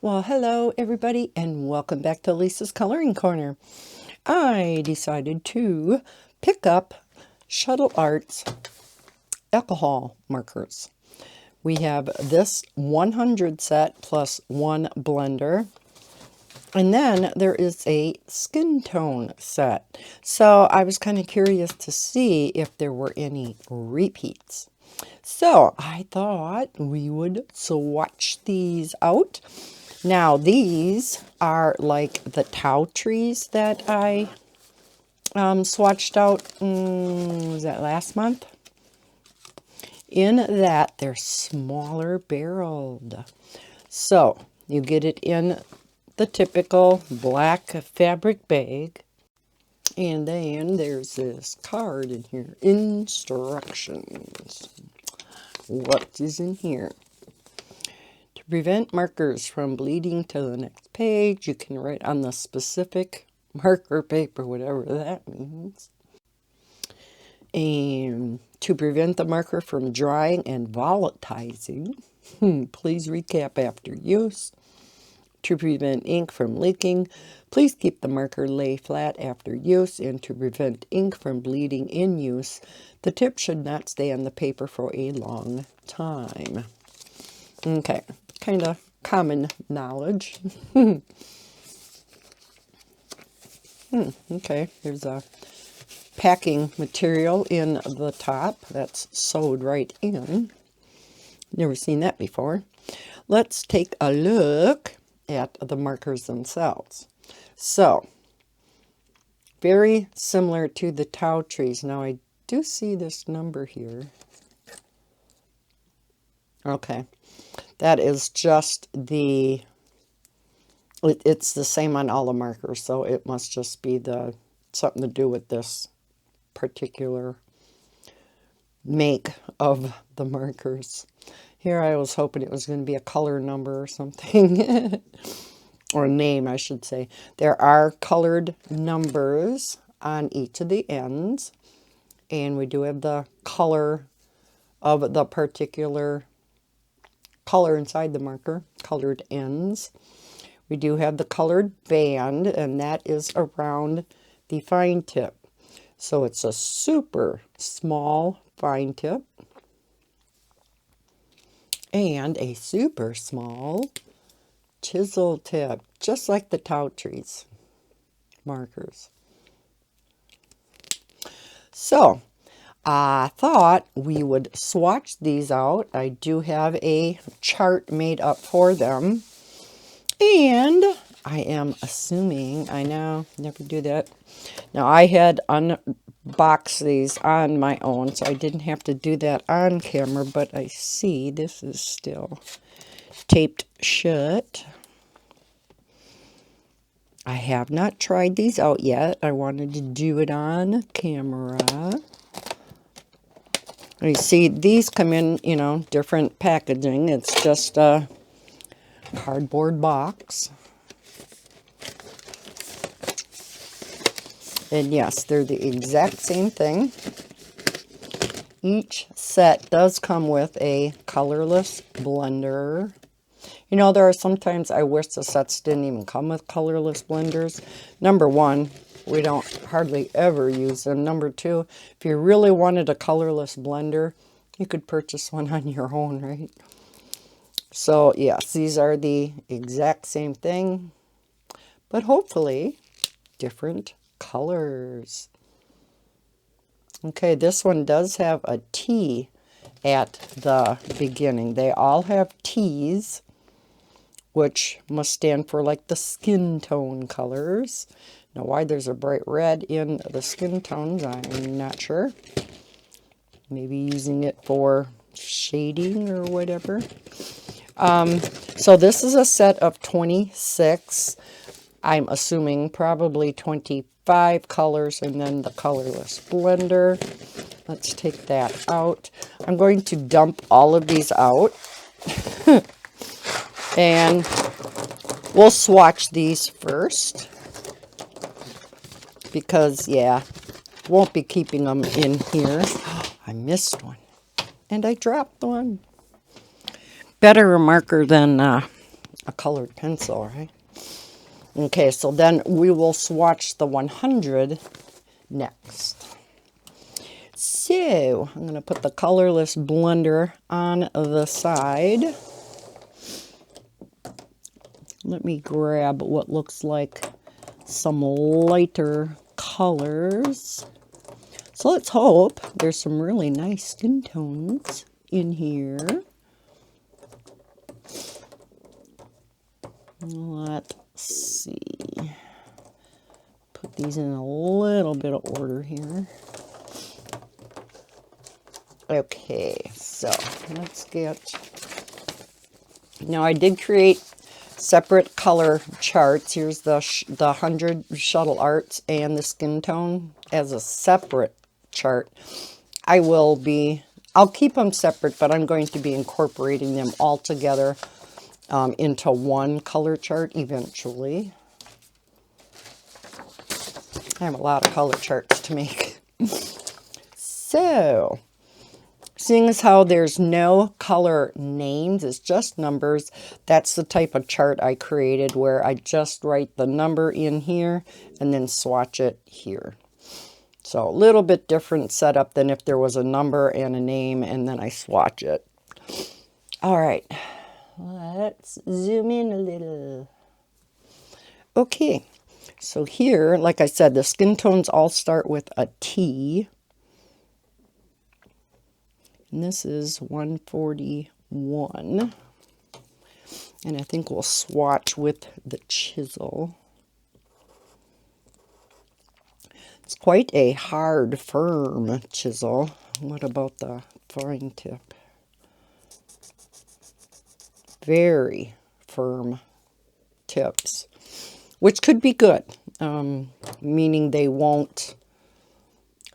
Well, hello everybody and welcome back to Lisa's Coloring Corner. I decided to pick up Shuttle Art's alcohol markers. We have this 100 set plus one blender. And then there is a skin tone set. So I was kind of curious to see if there were any repeats. So I thought we would swatch these out. Now these are like the tau trees that I swatched out, was that last month? In that they're smaller barreled. So you get it in the typical black fabric bag. And then there's this card in here, instructions. What is in here? To prevent markers from bleeding to the next page, you can write on the specific marker paper, whatever that means. And to prevent the marker from drying and volatilizing, please recap after use. To prevent ink from leaking, please keep the marker lay flat after use. And to prevent ink from bleeding in use, the tip should not stay on the paper for a long time. Okay, kind of common knowledge. Okay, there's a packing material in the top that's sewed right in. Never seen that before. Let's take a look at the markers themselves. So, very similar to the tau trees. Now I do see this number here. Okay, that is just the, it's the same on all the markers, so it must just be the something to do with this particular make of the markers. Here I was hoping it was going to be a color number or something. Or name, I should say. There are colored numbers on each of the ends. And we do have the color of the particular color inside the marker, colored ends. We do have the colored band, and that is around the fine tip. So it's a super small fine tip and a super small chisel tip, just like the tau trees markers. So I thought we would swatch these out. I do have a chart made up for them. And I am assuming, I know, never do that. Now I had unboxed these on my own, so I didn't have to do that on camera, but I see this is still taped shut. I have not tried these out yet. I wanted to do it on camera. You see, these come in, you know, different packaging. It's just a cardboard box. And yes, they're the exact same thing. Each set does come with a colorless blender. You know, there are sometimes I wish the sets didn't even come with colorless blenders. Number one, we don't hardly ever use them. Number two, if you really wanted a colorless blender, you could purchase one on your own, right? So yes, these are the exact same thing, but hopefully different colors. Okay, this one does have a T at the beginning. They all have T's, which must stand for like the skin tone colors. Now why there's a bright red in the skin tones, I'm not sure. Maybe using it for shading or whatever. So this is a set of 26. I'm assuming probably 25 colors, and then the colorless blender. Let's take that out. I'm going to dump all of these out. And we'll swatch these first. Because, yeah, won't be keeping them in here. I missed one. And I dropped one. Better a marker than a colored pencil, right? Okay, so then we will swatch the 100 next. So I'm going to put the colorless blender on the side. Let me grab what looks like some lighter colors. So let's hope there's some really nice skin tones in here. Let's see. Put these in a little bit of order here. Okay, so let's get... Now I did create separate color charts. Here's the 100 Shuttle Arts and the skin tone as a separate chart. I'll keep them separate, but I'm going to be incorporating them all together into one color chart eventually. I have a lot of color charts to make. So, seeing as how there's no color names, it's just numbers, that's the type of chart I created where I just write the number in here and then swatch it here. So a little bit different setup than if there was a number and a name and then I swatch it. All right, let's zoom in a little. Okay, so here, like I said, the skin tones all start with a T. And this is 141. And I think we'll swatch with the chisel. It's quite a hard, firm chisel. What about the fine tip? Very firm tips, which could be good, meaning they won't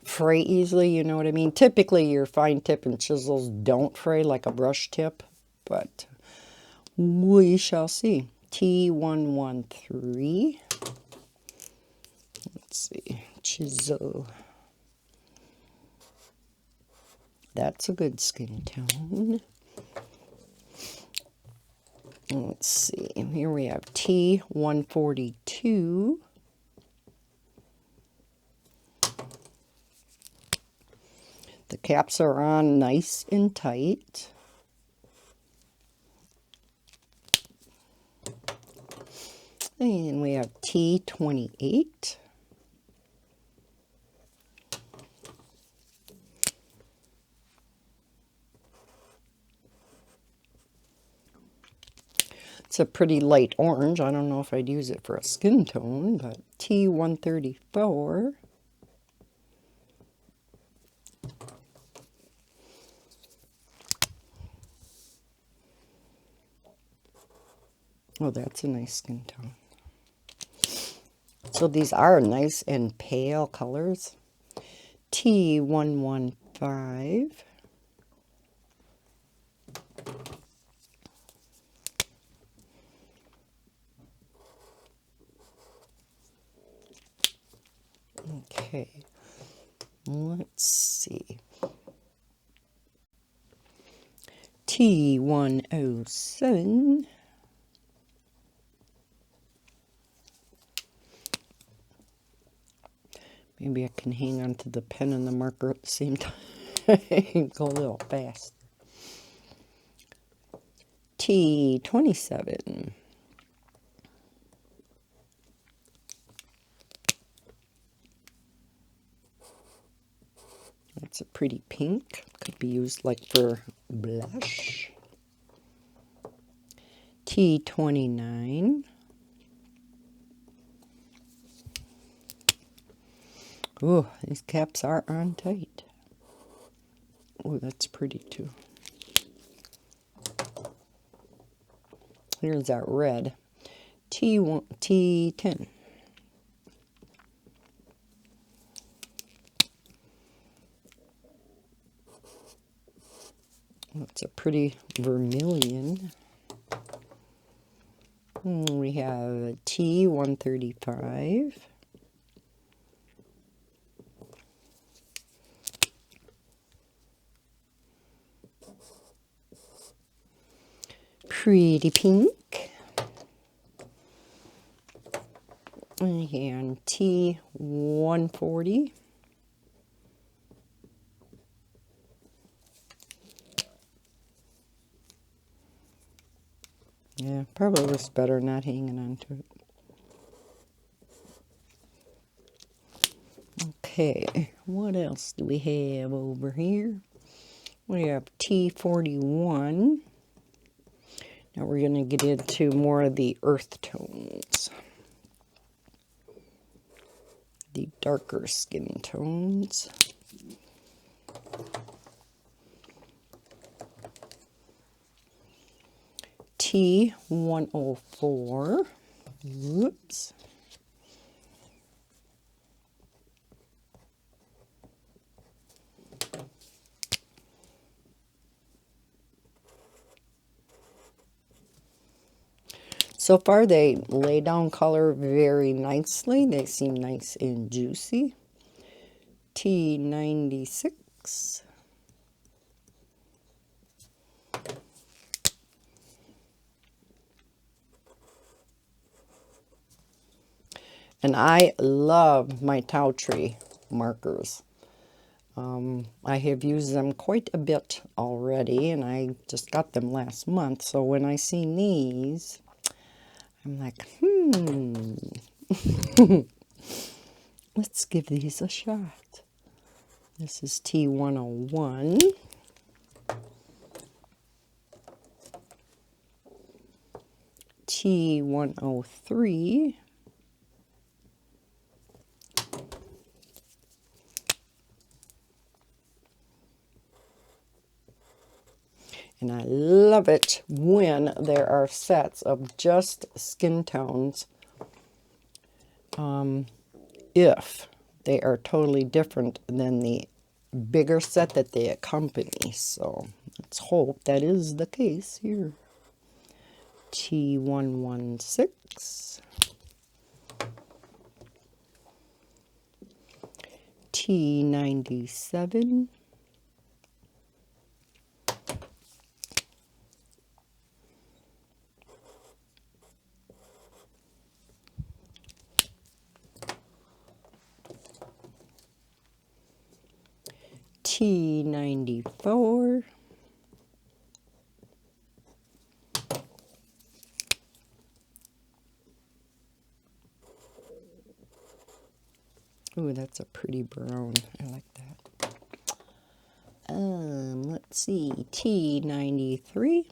fray easily, you know what I mean? Typically, your fine tip and chisels don't fray like a brush tip, but we shall see. T113. Let's see. Chisel. That's a good skin tone. Let's see. Here we have T142. The caps are on nice and tight. And we have T28. It's a pretty light orange. I don't know if I'd use it for a skin tone, but T134. Oh, that's a nice skin tone. So these are nice and pale colors. T115. Okay, let's see. T107. Maybe I can hang on to the pen and the marker at the same time. Go a little fast. T27. That's a pretty pink. Could be used like for blush. T29. Oh, these caps are on tight. Oh, that's pretty too. Here's that red. T10. That's a pretty vermilion. We have T135. Pretty pink. And T140. Yeah, probably was better not hanging on to it. Okay, what else do we have over here? We have T41. Now we're going to get into more of the earth tones. The darker skin tones. T104. Whoops. So far, they lay down color very nicely. They seem nice and juicy. T96. And I love my Tau Tree markers. I have used them quite a bit already, and I just got them last month. So when I seen these, I'm like, let's give these a shot. This is T101. T103. And I love it when there are sets of just skin tones. If they are totally different than the bigger set that they accompany. So let's hope that is the case here. T116. T97. T94. Ooh, that's a pretty brown. I like that. Let's see, T93.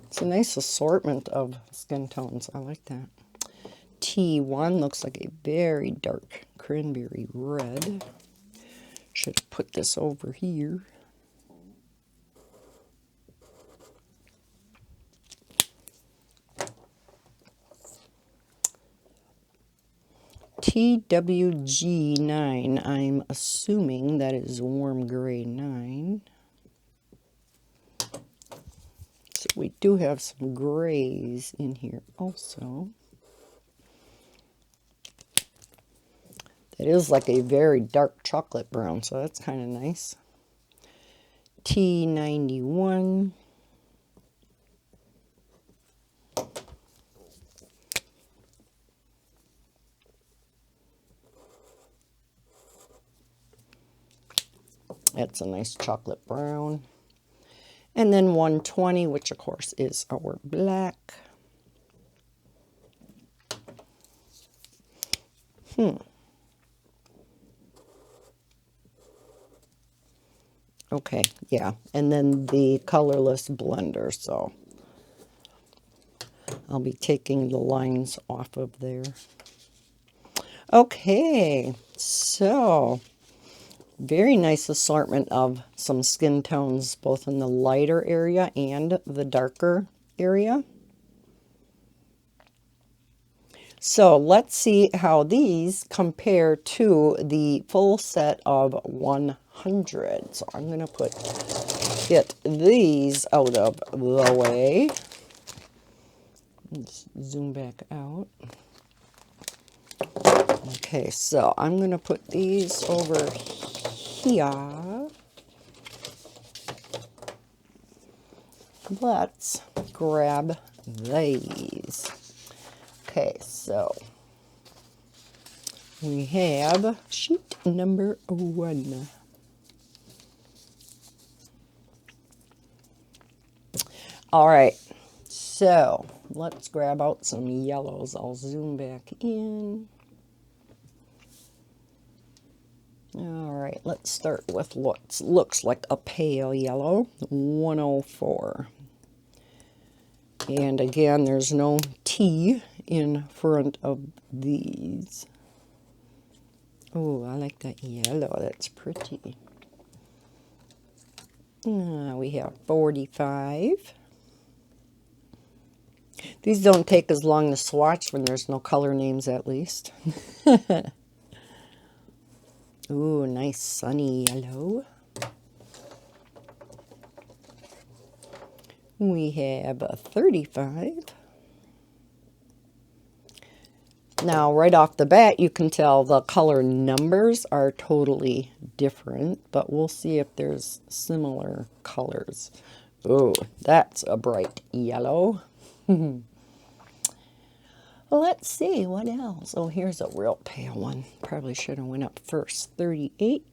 It's a nice assortment of skin tones. I like that. T1 looks like a very dark cranberry red. Should have put this over here. TWG9, I'm assuming that is warm gray 9. So we do have some grays in here also. That is like a very dark chocolate brown, so that's kind of nice. T91. That's a nice chocolate brown. And then 120, which of course is our black. Okay, yeah. And then the colorless blender, so I'll be taking the lines off of there. Okay, so very nice assortment of some skin tones, both in the lighter area and the darker area. So let's see how these compare to the full set of 100. So I'm going to get these out of the way. Let's zoom back out. Okay, so I'm going to put these over here. Let's grab these. Okay, so we have sheet number 1. All right, so let's grab out some yellows. I'll zoom back in. All right, let's start with what looks like a pale yellow, 104. And again, there's no T in front of these. Oh, I like that yellow. That's pretty. We have 45. These don't take as long to swatch when there's no color names, at least. Ooh, nice sunny yellow. We have a 35. Now, right off the bat, you can tell the color numbers are totally different, but we'll see if there's similar colors. Oh, that's a bright yellow. Let's see, what else? Oh, here's a real pale one. Probably should have went up first. 38.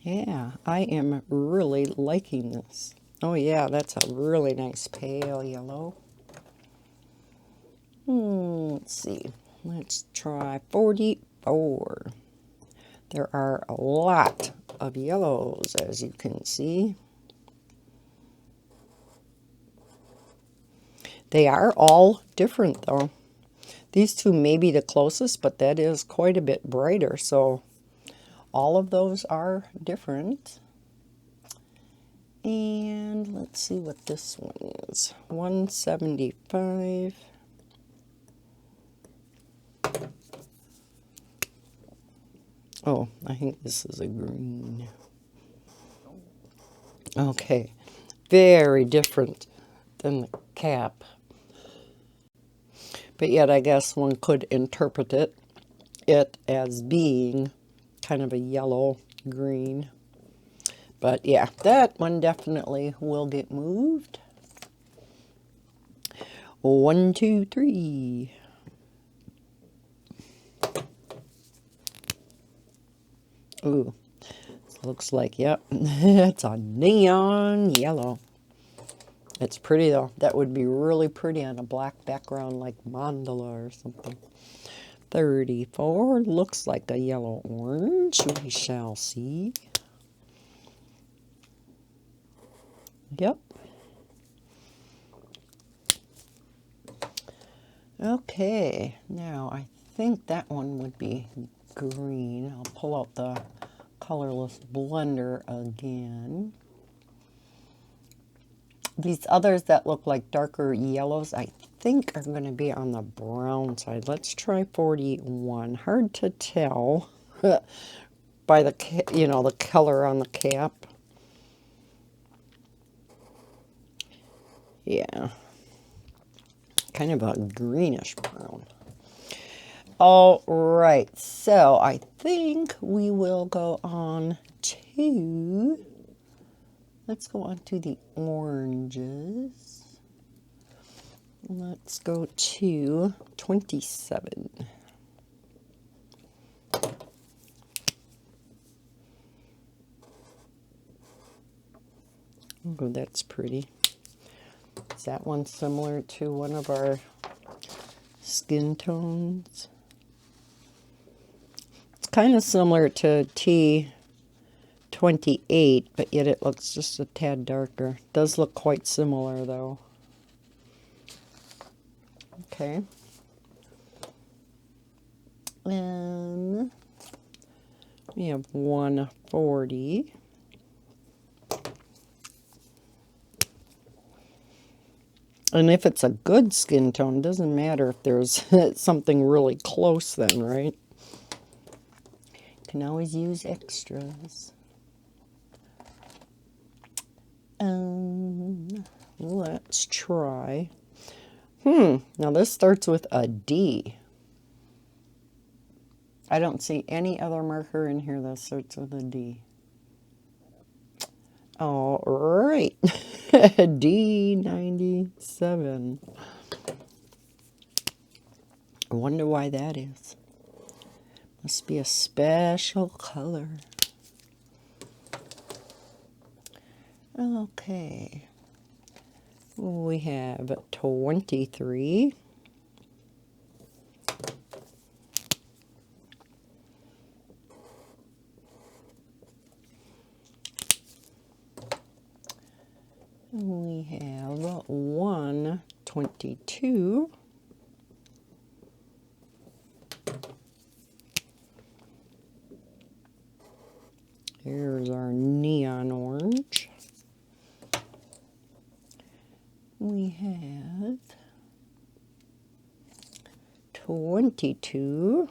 Yeah, I am really liking this. Oh yeah, that's a really nice pale yellow. Let's see. Let's try 44. There are a lot of yellows, as you can see. They are all different, though. These two may be the closest, but that is quite a bit brighter, so all of those are different. And let's see what this one is. 175. Oh, I think this is a green. Okay, very different than the cap. But yet I guess one could interpret it as being kind of a yellow green. But yeah, that one definitely will get moved. 1, 2, 3. Ooh, looks like, yep, it's a neon yellow. It's pretty though. That would be really pretty on a black background like mandala or something. 34 looks like a yellow orange. We shall see. Yep. Okay, now I think that one would be green. I'll pull out the colorless blender again. These others that look like darker yellows, I think are going to be on the brown side. Let's try 41. Hard to tell by the, the color on the cap. Yeah. Kind of a greenish brown. All right, so I think we will go on to, let's go on to the oranges. Let's go to 27. Oh, that's pretty. Is that one similar to one of our skin tones? It's kind of similar to T28, but yet it looks just a tad darker. It does look quite similar, though. Okay. And we have 140. And if it's a good skin tone, doesn't matter if there's something really close then, right? Can always use extras. Let's try. Now this starts with a D. I don't see any other marker in here that starts with a D. All right. D97. I wonder why that is. Must be a special color. Okay. We have 23. We have 122. Here's our neon orange. We have 22.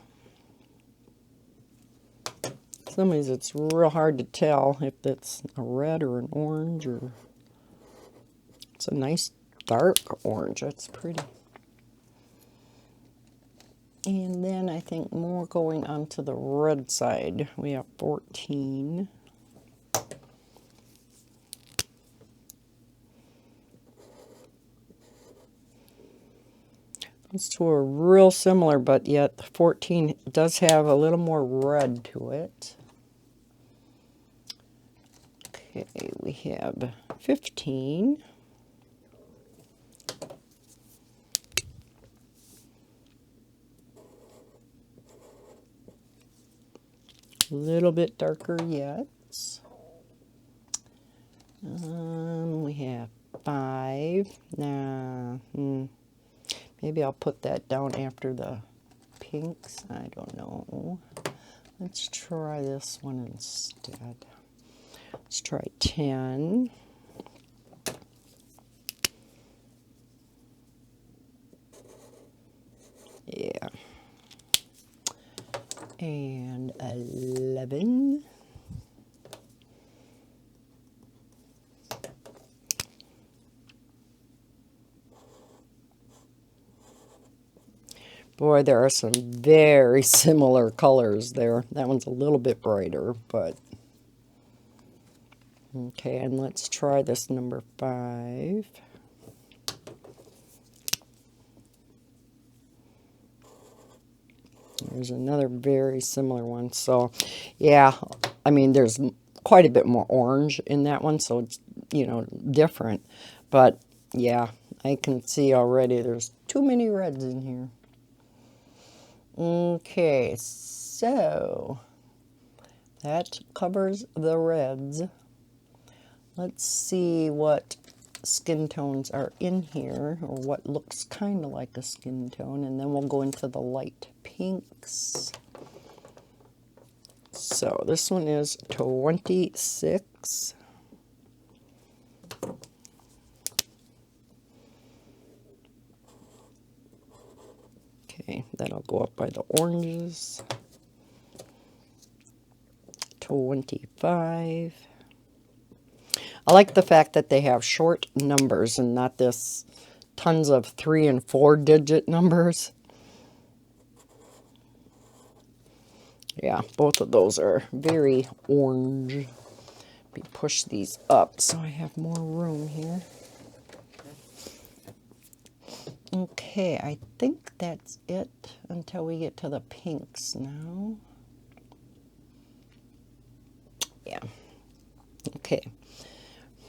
Some of these it's real hard to tell if it's a red or an orange, or it's a nice dark orange. That's pretty. And then I think more going onto the red side. We have 14. Those two are real similar, but yet 14 does have a little more red to it. Okay, we have 15. A little bit darker yet. We have 5. Nah, maybe I'll put that down after the pinks. I don't know. Let's try this one instead. Let's try 10. Yeah. And 11. Boy, there are some very similar colors there. That one's a little bit brighter, but okay, and let's try this number 5. There's another very similar one. So, yeah, I mean, there's quite a bit more orange in that one, so it's, you know, different. But, yeah, I can see already there's too many reds in here. Okay, so that covers the reds. Let's see what skin tones are in here, or what looks kind of like a skin tone, and then we'll go into the light pinks. So this one is 26. Okay, that'll go up by the oranges. 25. I like the fact that they have short numbers and not this tons of 3 and 4 digit numbers. Yeah, both of those are very orange. Let me push these up so I have more room here. Okay, I think that's it until we get to the pinks now. Yeah. Okay.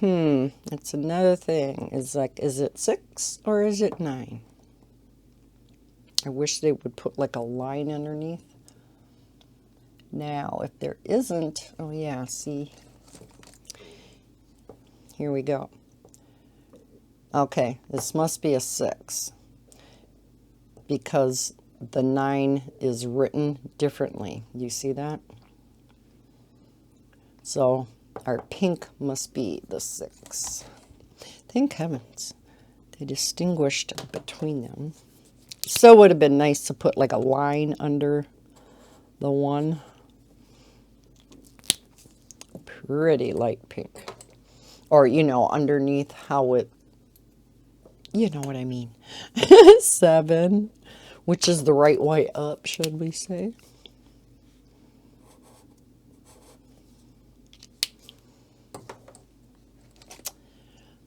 That's another thing. Is like, is it 6 or is it 9? I wish they would put like a line underneath. Now, if there isn't, oh yeah, see, here we go. Okay, this must be a 6 because the 9 is written differently. You see that? So our pink must be the 6. Thank heavens they distinguished between them. So it would have been nice to put like a line under the 1. Pretty light pink. Or, you know, underneath how it, you know what I mean. 7, which is the right way up, should we say.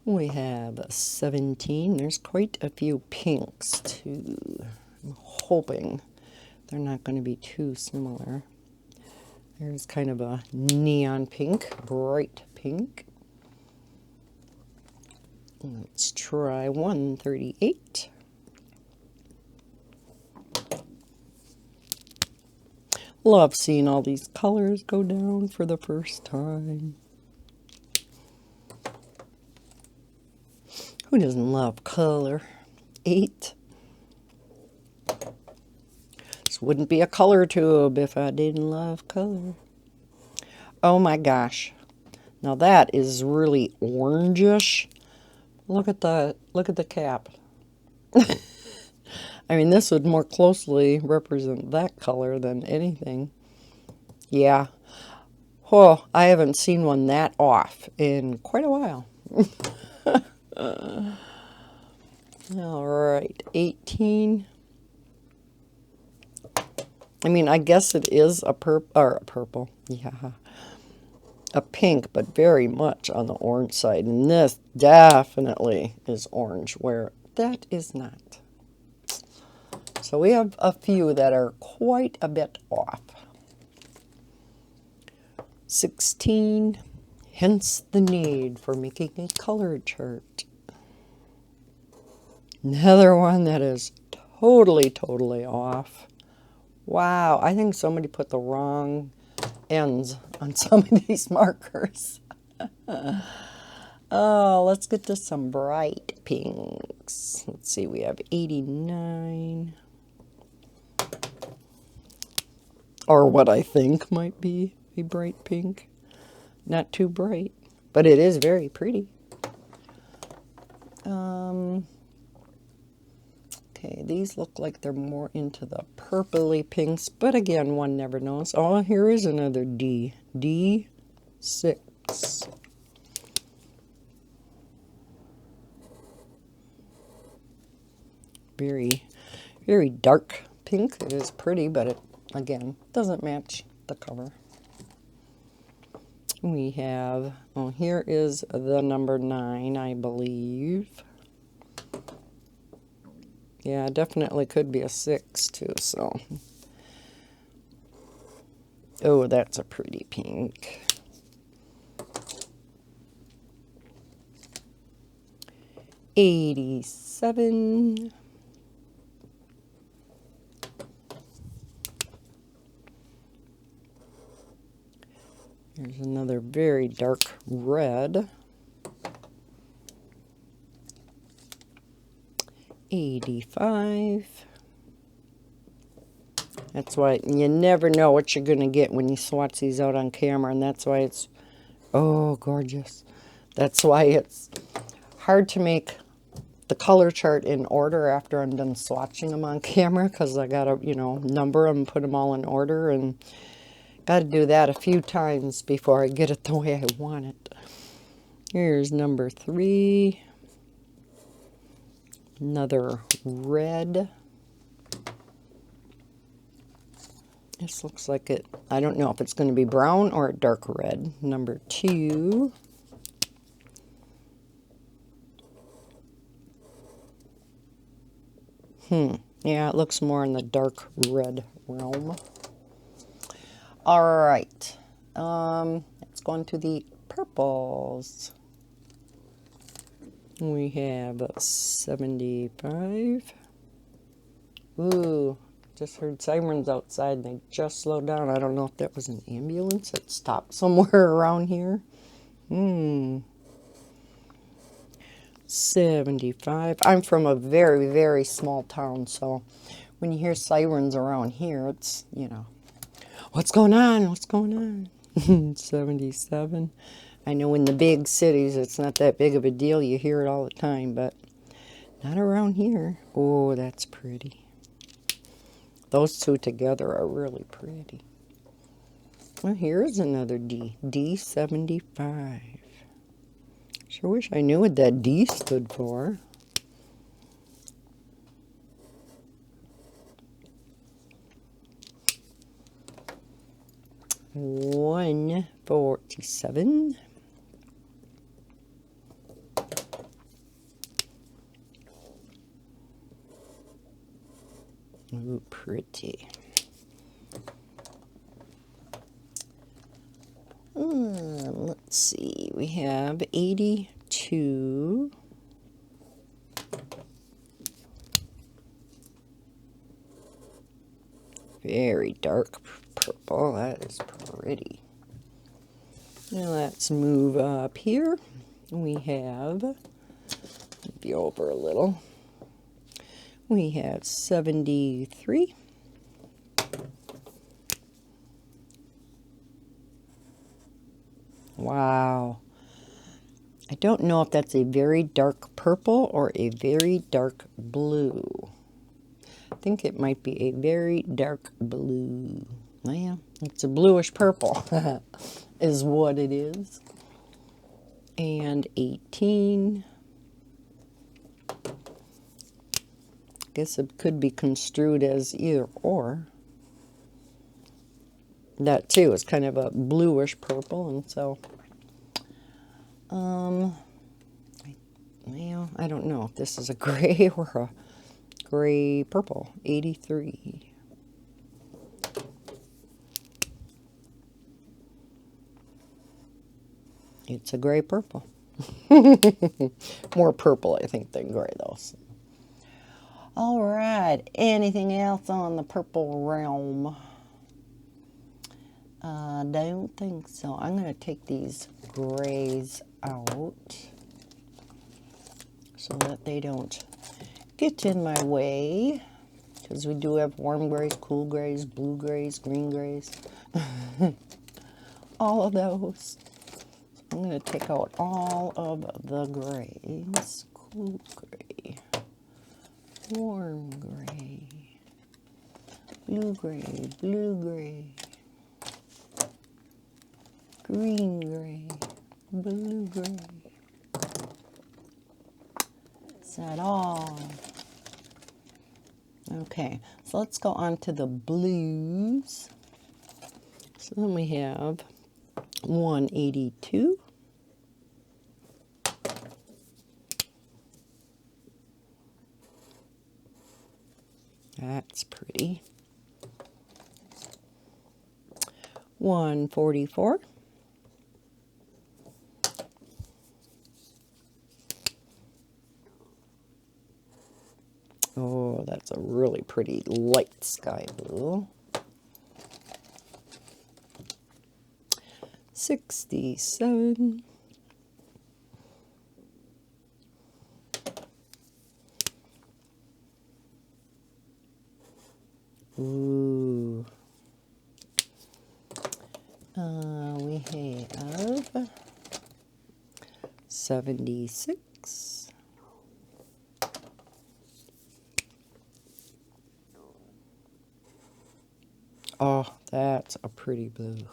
We have 17. There's quite a few pinks too. I'm hoping they're not going to be too similar. There's kind of a neon pink, bright pink. Let's try 138. Love seeing all these colors go down for the first time. Who doesn't love color? 8. This wouldn't be a color tube if I didn't love color. Oh my gosh. Now that is really orangish. Look at the cap. I mean, this would more closely represent that color than anything. Yeah. Oh, I haven't seen one that off in quite a while. All right, 18. I mean, I guess it is a purple. Yeah. A pink, but very much on the orange side. And this definitely is orange, where that is not. So we have a few that are quite a bit off. 16, hence the need for making a color chart. Another one that is totally off. Wow, I think somebody put the wrong ends on some of these markers. Oh, let's get to some bright pinks. Let's see, we have 89. Or what I think might be a bright pink. Not too bright, but it is very pretty. Okay, these look like they're more into the purpley pinks, but again, one never knows. Oh, here is another D. D6. Very dark pink. It is pretty, but it, again, doesn't match the cover. We have, oh, here is the number 9, I believe. Yeah, definitely could be a 6 too, so. Oh, that's a pretty pink. $87. Here's another very dark red. 85. That's why you never know what you're going to get when you swatch these out on camera, and that's why it's, oh, gorgeous. That's why it's hard to make the color chart in order after I'm done swatching them on camera, because I got to, you know, number them, put them all in order, and got to do that a few times before I get it the way I want it. Here's number 3. Another red. This looks like it, I don't know if it's going to be brown or a dark red. Number 2. Yeah, it looks more in the dark red realm. All right. Let's go on to the purples. We have 75. Ooh, just heard sirens outside. They just slowed down. I don't know if that was an ambulance that stopped somewhere around here. 75. I'm from a very small town, so when you hear sirens around here, it's, you know, what's going on? What's going on? 77. I know in the big cities, it's not that big of a deal. You hear it all the time, but not around here. Oh, that's pretty. Those two together are really pretty. Well, here's another D. D75. Sure wish I knew what that D stood for. $147. Ooh, pretty. Let's see, we have 82. Very dark purple. That is pretty. Now let's move up here. We have, be over a little. We have 73. Wow. I don't know if that's a very dark purple or a very dark blue. I think it might be a very dark blue. Well, it's a bluish purple is what it is. And 18. I guess it could be construed as either or. That too is kind of a bluish purple, and so well, I don't know if this is a gray or a gray purple. 83. It's a gray purple. More purple, I think, than gray, though. So. All right. Anything else on the purple realm? I don't think so. I'm going to take these grays out so that they don't get in my way, because we do have warm grays, cool grays, blue grays, green grays, all of those. So I'm going to take out all of the grays. Cool gray, warm gray, blue gray, green gray, blue gray. Is that all? Okay, so let's go on to the blues. So then we have 182. That's pretty. 144. Oh, that's a really pretty light sky blue. 67. Ooh. We have 76. Oh, that's a pretty blue.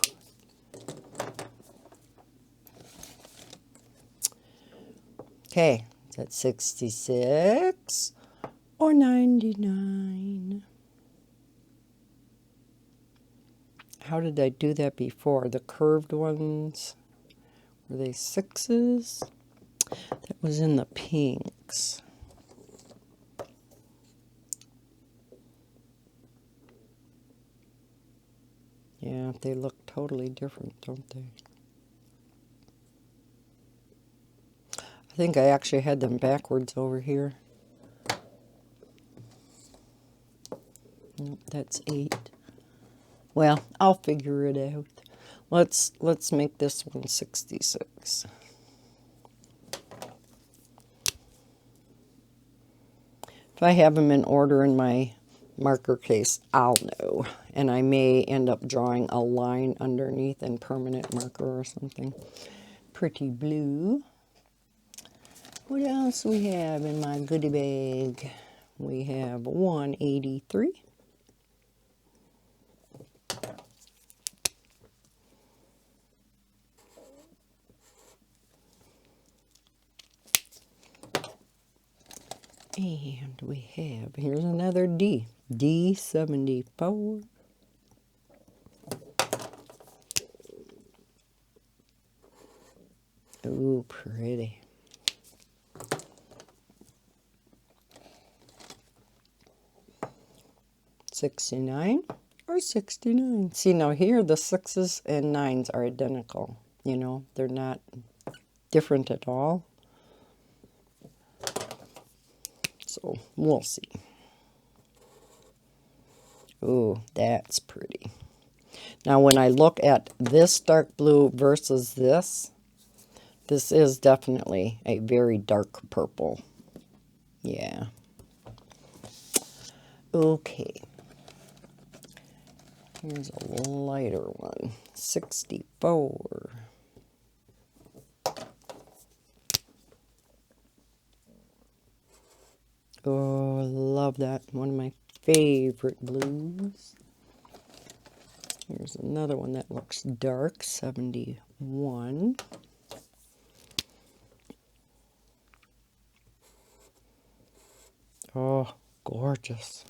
Okay, is that 66 or 99? How did I do that before? The curved ones, were they 6s? That was in the pinks. Yeah, they look totally different, don't they? I think I actually had them backwards over here. Nope, that's 8. Well, I'll figure it out. Let's make this one 66. If I have them in order in my marker case, I'll know. And I may end up drawing a line underneath in permanent marker or something. Pretty blue. What else we have in my goodie bag? We have 183. And we have, here's another D. D74. Ooh, pretty. 69 or 69. See, now here the 6s and 9s are identical. You know, they're not different at all. So we'll see. Ooh, that's pretty. Now when I look at this dark blue versus this is definitely a very dark purple. Yeah. Okay. Here's a lighter one, 64. Oh, I love that. One of my favorite blues. Here's another one that looks dark, 71. Oh, gorgeous.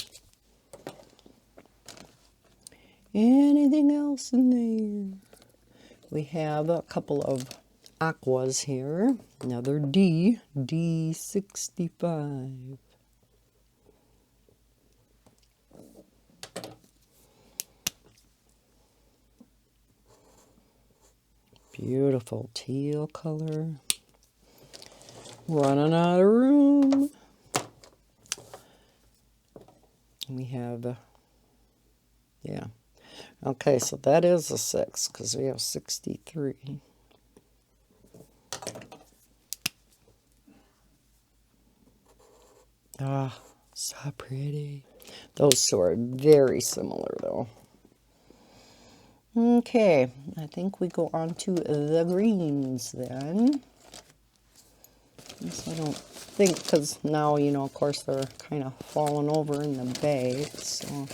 Anything else in there? We have a couple of aquas here. Another D65. Beautiful teal color. Running out of room. We have, yeah. Okay, so that is a 6 because we have 63. Ah, so pretty. Those two are very similar though. Okay, I think we go on to the greens then. This I don't think, because now, you know, of course they're kind of falling over in the bag, so.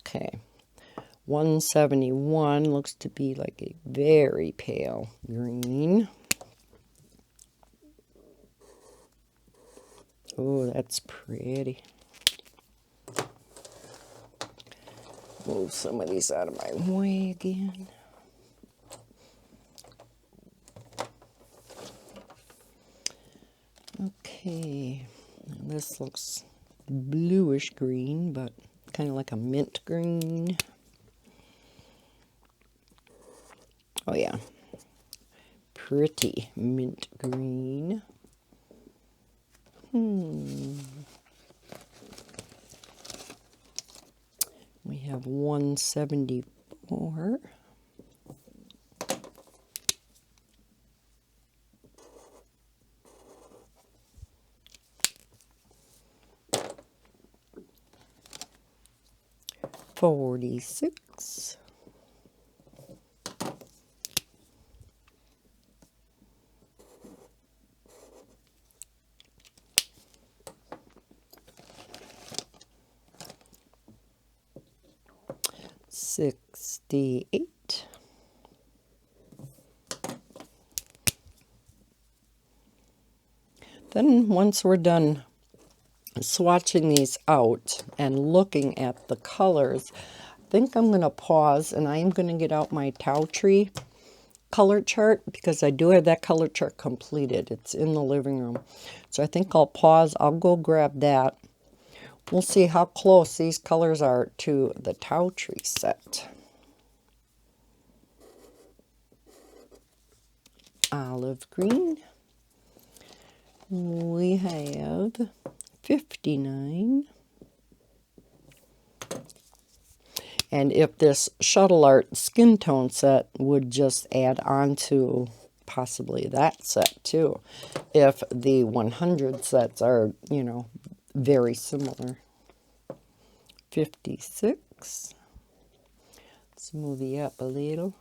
Okay, 171 looks to be like a very pale green. Oh, that's pretty. Move some of these out of my way again. Okay, this looks bluish green, but kind of like a mint green. Oh yeah, pretty mint green. We have 174. $46. $68. Then once we're done swatching these out and looking at the colors, I think I'm going to pause and I'm going to get out my Tau Tree color chart because I do have that color chart completed. It's in the living room. So I think I'll pause. I'll go grab that. We'll see how close these colors are to the Tau Tree set. Olive green. We have 59. And if this Shuttle Art skin tone set would just add on to possibly that set too, if the 100 sets are, you know, very similar. 56. Let's move it up a little.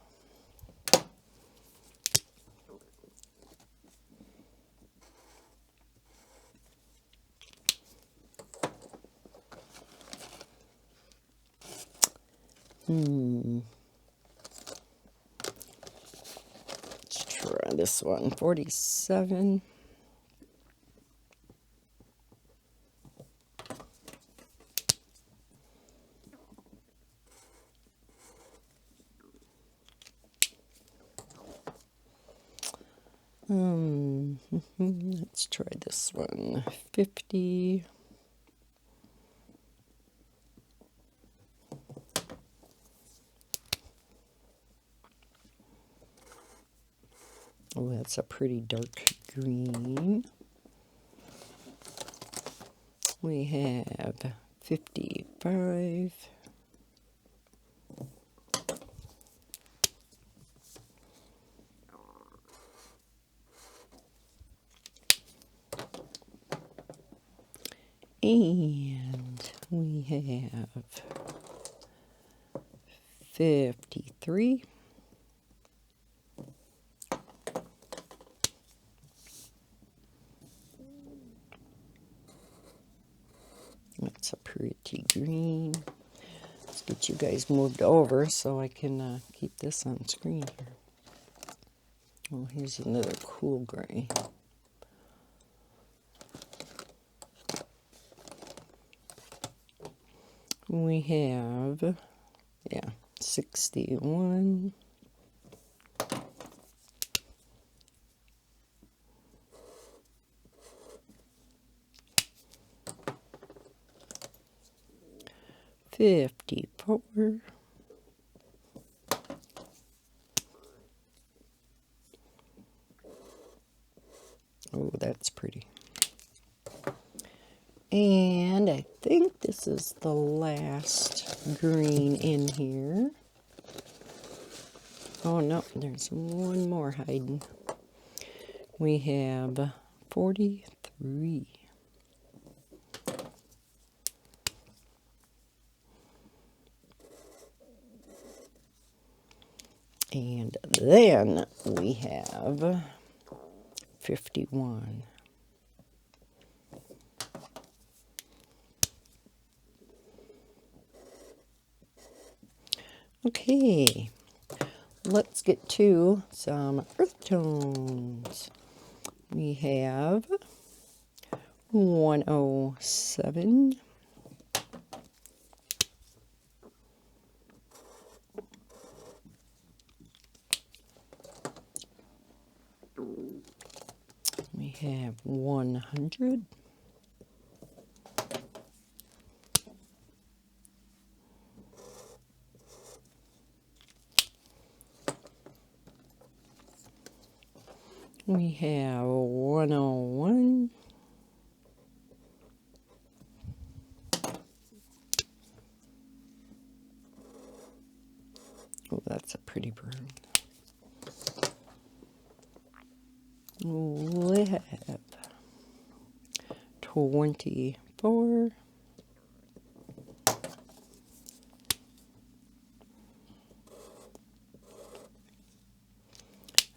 Let's try this one. 47. Let's try this one. 50. Oh, that's a pretty dark green. We have 55. And we have 53. That's a pretty green. Let's get you guys moved over so I can keep this on screen here. Oh, here's another cool gray. We have, 61. $54. Oh, that's pretty. And I think this is the last green in here. Oh no, there's one more hiding. We have 43. And then we have 51. Okay, let's get to some earth tones. We have 107. We have 100. We have 101. Oh, that's a pretty bird. We have 24.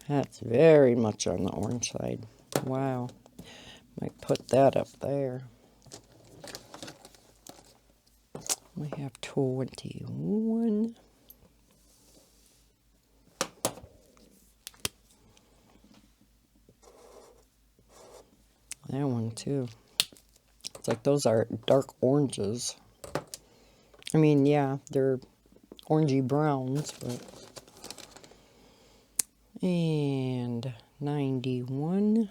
That's very much on the orange side. Wow. Might put that up there. We have 21. That one too. It's like those are dark oranges. I mean, yeah, they're orangey browns, but... And 91.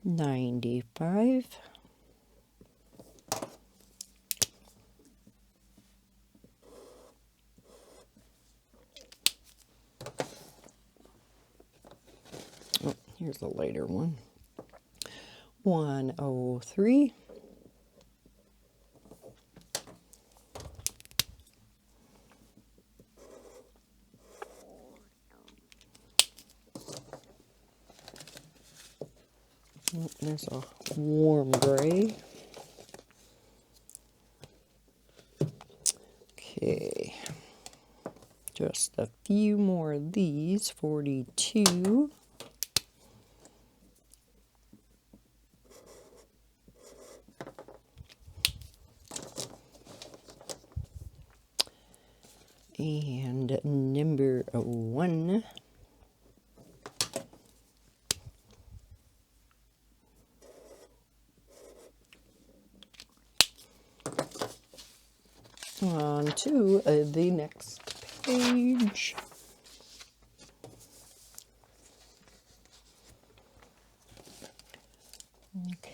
$95. Oh, here's a lighter one. 103. Oh, there's a warm gray. Okay, just a few more of these. 42. And number 1. On to the next page.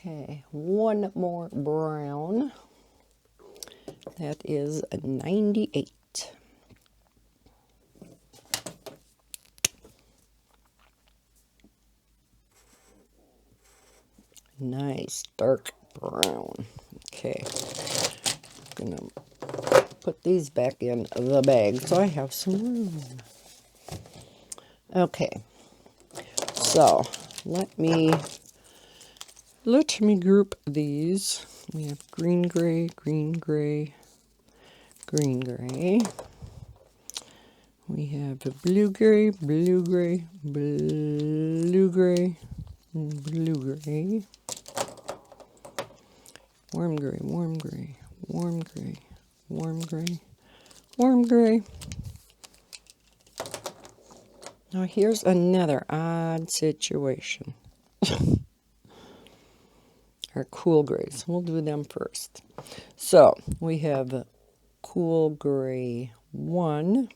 Okay, one more brown. That is a 98. Nice dark brown. Okay, I'm gonna put these back in the bag so I have some room. Okay, so let me group these. We have green gray, green gray, green gray. We have the blue gray, blue gray, blue gray, blue gray, warm gray, warm gray, warm gray, warm gray, warm gray. Now here's another odd situation. Our cool grays. We'll do them first. So we have cool gray 1.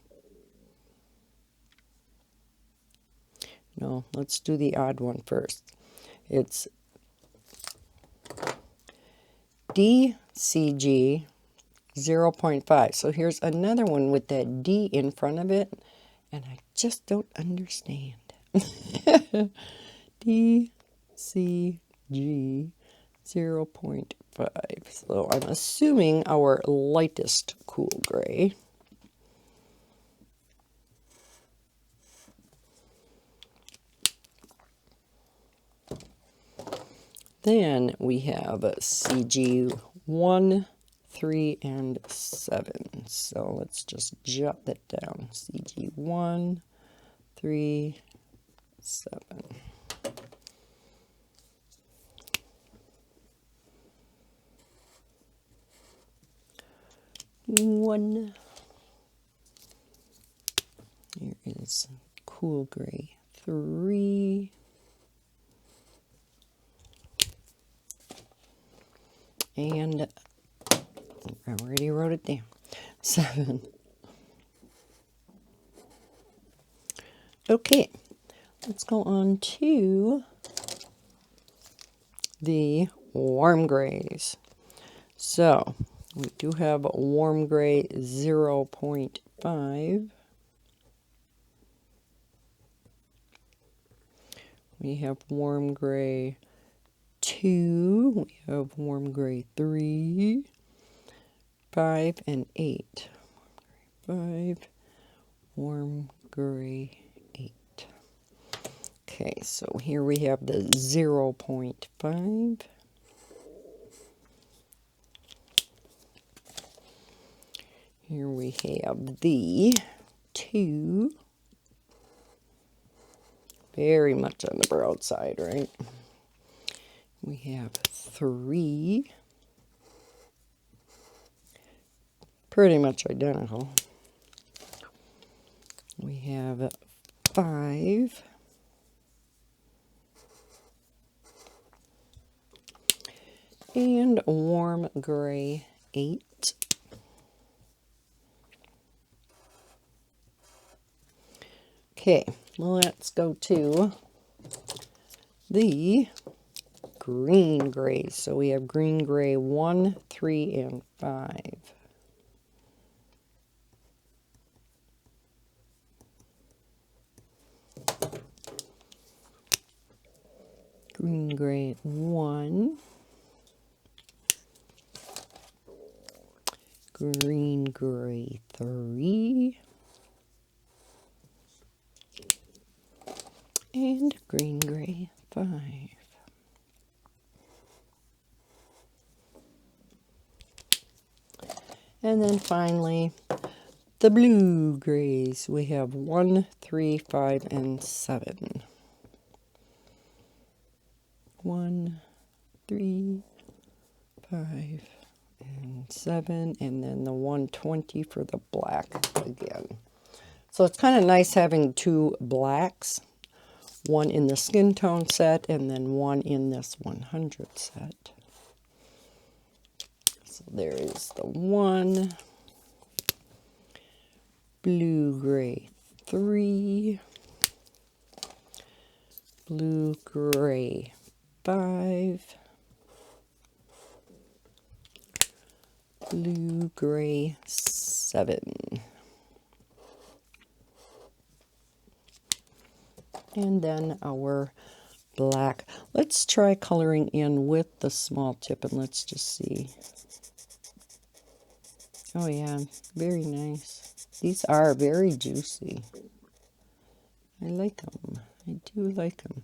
No, let's do the odd one first. It's DCG 0.5. So here's another one with that D in front of it, and I just don't understand. DCG 0.5. So I'm assuming our lightest cool gray. Then we have CG 1, 3, and 7. So let's just jot that down. CG 1, 3, 7. One. Here is cool gray 3. And I already wrote it down. 7. Okay, let's go on to the warm grays. So we do have warm gray 0.5. We have warm gray 2. We have warm gray 3, 5, and 8. 5, warm gray 8. Okay, so here we have the 0.5. Here we have the 2. Very much on the broad side, right? We have 3. Pretty much identical. We have 5. And warm gray 8. Okay, let's go to the green grays. So we have green gray 1, 3, and 5. Green gray 1. Green gray 3. And green gray 5. And then finally, the blue grays. We have 1, 3, 5, and 7. 1, 3, 5, and 7. And then the 120 for the black again. So it's kind of nice having 2 blacks. One in the skin tone set, and then one in this 100 set. So there is the 1. Blue gray 3. Blue gray 5. Blue, gray, 7. And then our black. Let's try coloring in with the small tip and let's just see. Oh yeah, very nice. These are very juicy. I like them. I do like them.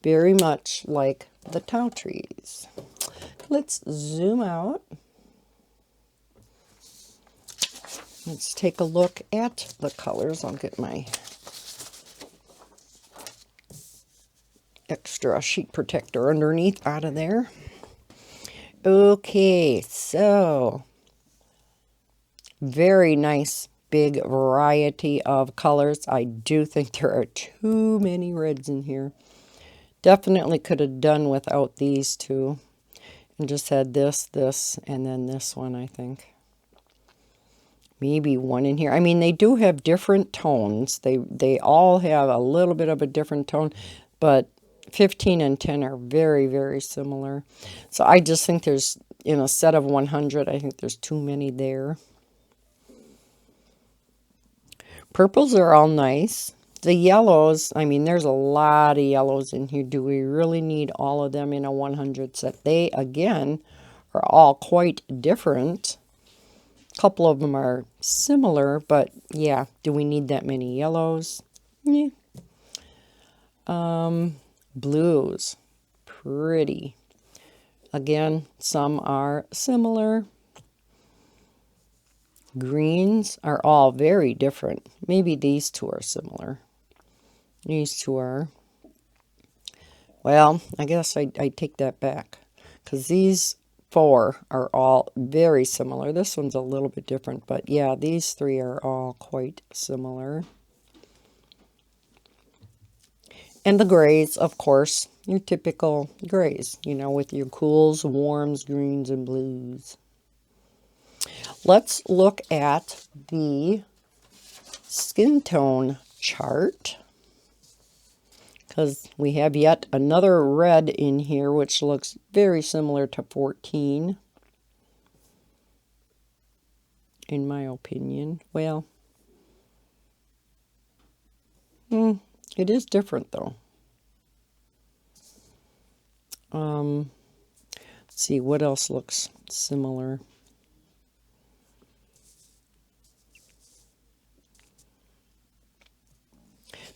Very much like the tau trees. Let's zoom out. Let's take a look at the colors. I'll get my extra sheet protector underneath out of there. Okay, so very nice big variety of colors. I do think there are too many reds in here. Definitely could have done without these two and just had this, and then this one, I think. Maybe one in here. I mean, they do have different tones. They all have a little bit of a different tone, but 15 and 10 are very, very similar. So I just think there's, in a set of 100, I think there's too many there. Purples are all nice. The yellows, I mean, there's a lot of yellows in here. Do we really need all of them in a 100 set? They, again, are all quite different. A couple of them are similar, but yeah, do we need that many yellows? Yeah. Blues, pretty. Again, some are similar. Greens are all very different. Maybe these two are similar. These two are. Well, I guess I take that back, because these 4 are all very similar. This one's a little bit different, but yeah, these 3 are all quite similar. And the grays, of course, your typical grays, you know, with your cools, warms, greens, and blues. Let's look at the skin tone chart, because we have yet another red in here, which looks very similar to 14, in my opinion. Well, it is different, though. Let's see, what else looks similar?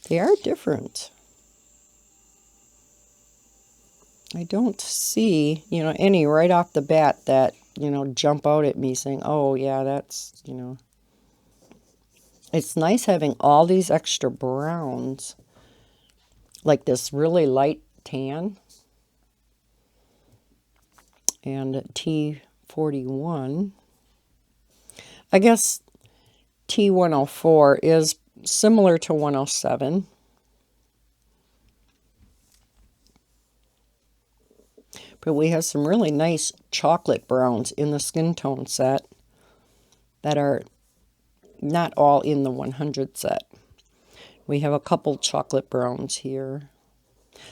They are different. I don't see, you know, any right off the bat that, you know, jump out at me saying, oh, yeah, that's, you know. It's nice having all these extra browns, like this really light tan. And T41. I guess T104 is similar to 107. But we have some really nice chocolate browns in the skin tone set that are not all in the 100 set. We have a couple chocolate browns here.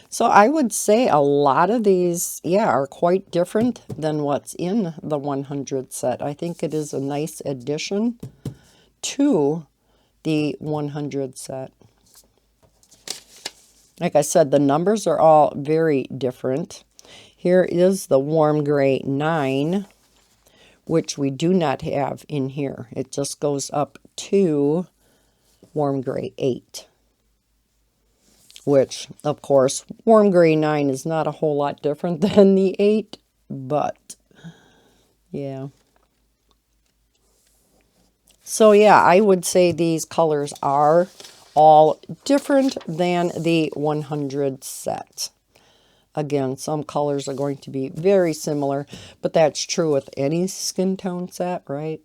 So I would say a lot of these, yeah, are quite different than what's in the 100 set. I think it is a nice addition to the 100 set. Like I said, the numbers are all very different. Here is the warm gray 9, which we do not have in here. It just goes up to warm gray 8. Which, of course, warm gray 9 is not a whole lot different than the 8, but yeah. So yeah, I would say these colors are all different than the 100 set. Again, some colors are going to be very similar, but that's true with any skin tone set, right?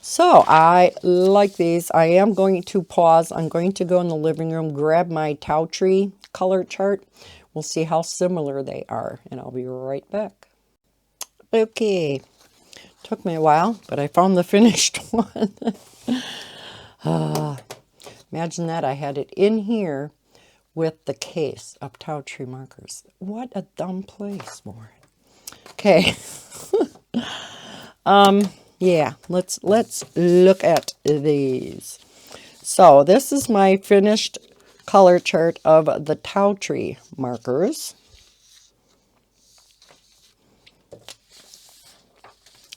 So I like these. I am going to pause. I'm going to go in the living room, grab my Tau Tree color chart. We'll see how similar they are, and I'll be right back. Okay, took me a while, but I found the finished one. Imagine that. I had it in here with the case of Tau Tree markers. What a dumb place for it. Okay. Yeah, let's look at these. So this is my finished color chart of the Tau Tree markers.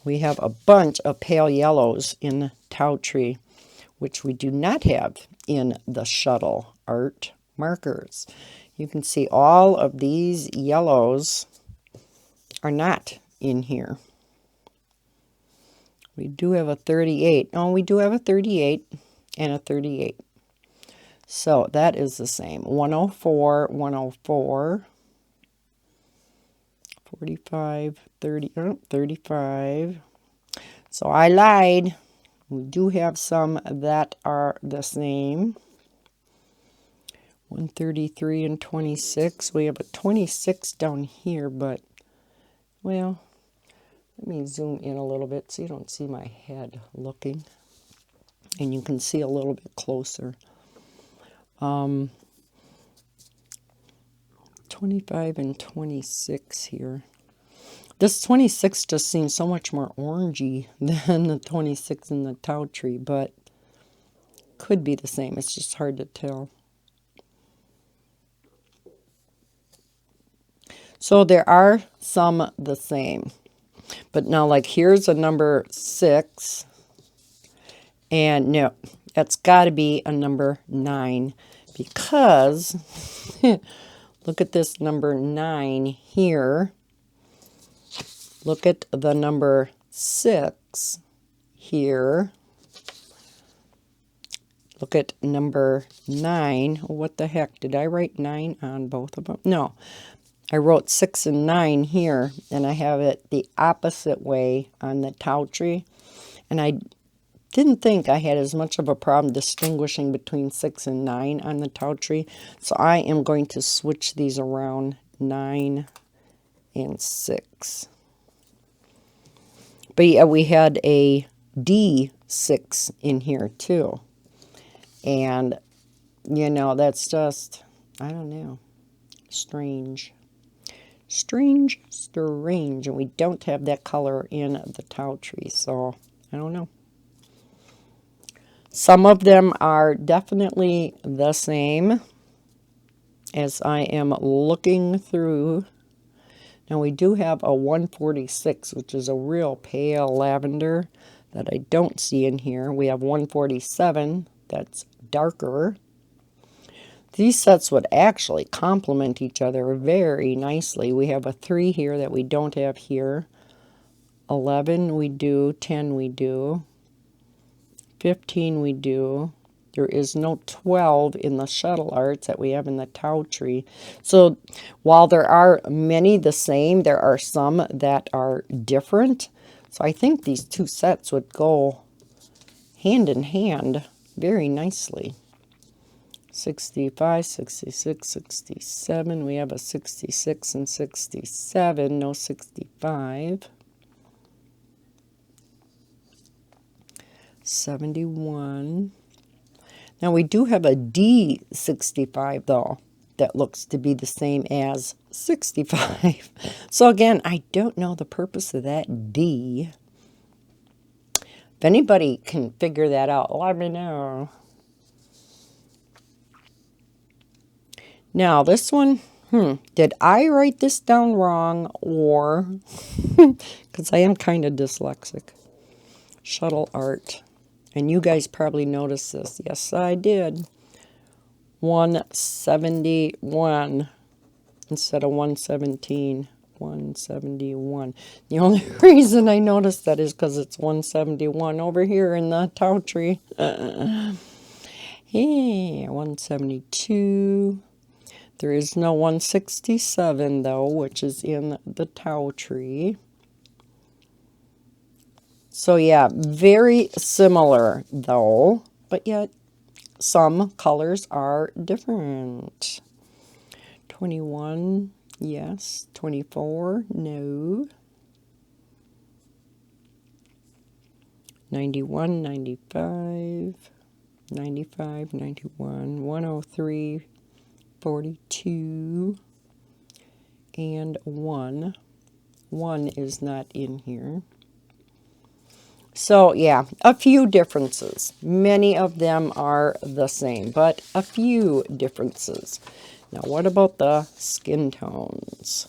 We have a bunch of pale yellows in Tau Tree, which we do not have in the Shuttle Art markers. You can see all of these yellows are not in here. We do have a 38. Oh, we do have a 38 and a 38. So that is the same. 104, 104, 45, 30, 35. So I lied. We do have some that are the same. 133 and 26. We have a 26 down here, but, well, let me zoom in a little bit so you don't see my head looking. And you can see a little bit closer. 25 and 26 here. This 26 just seems so much more orangey than the 26 in the Tau Tree, but could be the same. It's just hard to tell. So there are some the same. But now, like, here's a number 6. And no, that's got to be a number 9. Because, look at this number 9 here. Look at the number 6 here. Look at number 9. What the heck? Did I write 9 on both of them? No. I wrote 6 and 9 here, and I have it the opposite way on the Tau Tree. And I didn't think I had as much of a problem distinguishing between 6 and 9 on the Tau Tree. So I am going to switch these around, 9 and 6. But yeah, we had a D6 in here too. And, you know, that's just, I don't know, strange. Strange. And we don't have that color in the Tau Tree, so I don't know. Some of them are definitely the same as I am looking through. Now we do have a 146, which is a real pale lavender that I don't see in here. We have 147, that's darker. These sets would actually complement each other very nicely. We have a 3 here that we don't have here. 11 we do, 10 we do, 15 we do. There is no 12 in the Shuttle Arts that we have in the Tau Tree. So while there are many the same, there are some that are different. So I think these two sets would go hand in hand very nicely. 65, 66, 67. We have a 66 and 67, no 65. 71. Now we do have a D65 though that looks to be the same as 65. So again, I don't know the purpose of that D. If anybody can figure that out, let me know. Now this one, did I write this down wrong or, because I am kind of dyslexic. Shuttle Art. And you guys probably noticed this. Yes, I did. 171 instead of 117. 171. The only reason I noticed that is because it's 171 over here in the Tau Tree. Yeah, 172. There is no 167, though, which is in the Tau Tree. So yeah, very similar though, but yet some colors are different. 21, yes. 24, no. 91, 95, 95, 91, 103, 42, and 1. 1 is not in here. So yeah, a few differences. Many of them are the same, but a few differences. Now what about the skin tones?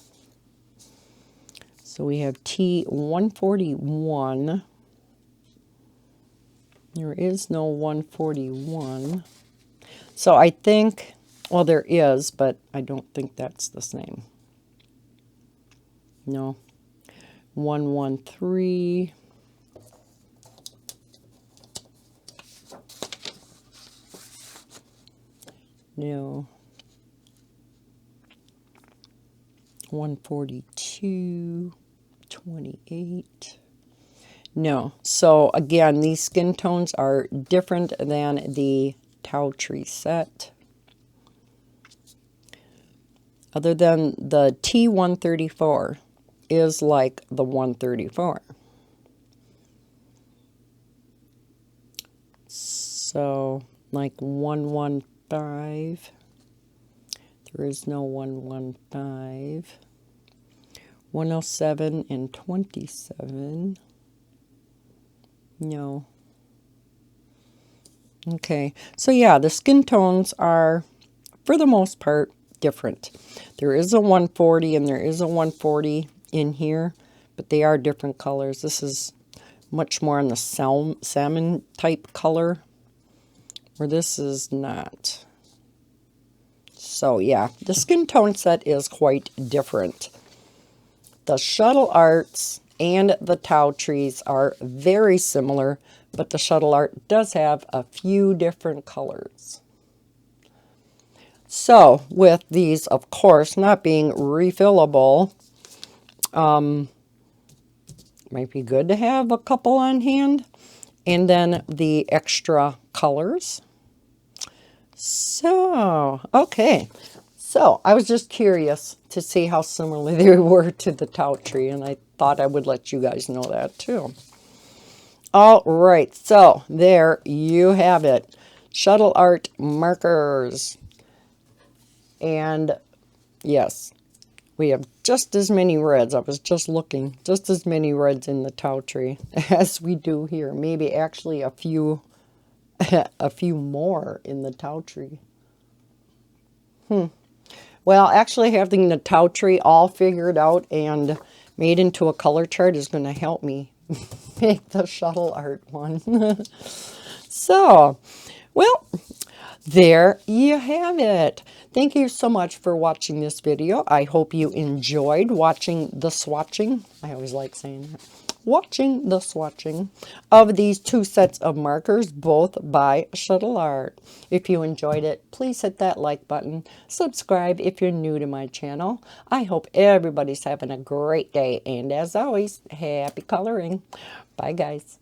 So we have T141. There is no 141. So I think, well, there is, but I don't think that's the same. No. 113. No. 142. 28. No. So again, these skin tones are different than the Tau Tree set. Other than the T134 is like the 134. So like 115. There is no 115. 107 and 27. No. Okay, so yeah, the skin tones are, for the most part, different. There is a 140 and there is a 140 in here, but they are different colors. This is much more on the salmon type color, where this is not. So yeah, the skin tone set is quite different. The Shuttle Arts and the Tau Trees are very similar, but the Shuttle Art does have a few different colors. So with these, of course, not being refillable, might be good to have a couple on hand. And then the extra colors. So, okay. So, I was just curious to see how similar they were to the Tau Tree, and I thought I would let you guys know that too. All right, so there you have it. Shuttle Art markers. And yes, we have just as many reds. I was just looking, just as many reds in the Tau Tree as we do here. Maybe actually a few a few more in the Tau Tree. Well, actually having the Tau Tree all figured out and made into a color chart is going to help me make the Shuttle Art one. So, well, there you have it. Thank you so much for watching this video. I hope you enjoyed watching the swatching. I always like saying that. Watching the swatching of these two sets of markers, both by Shuttle Art. If you enjoyed it, please hit that like button. Subscribe if you're new to my channel. I hope everybody's having a great day. And as always, happy coloring. Bye, guys.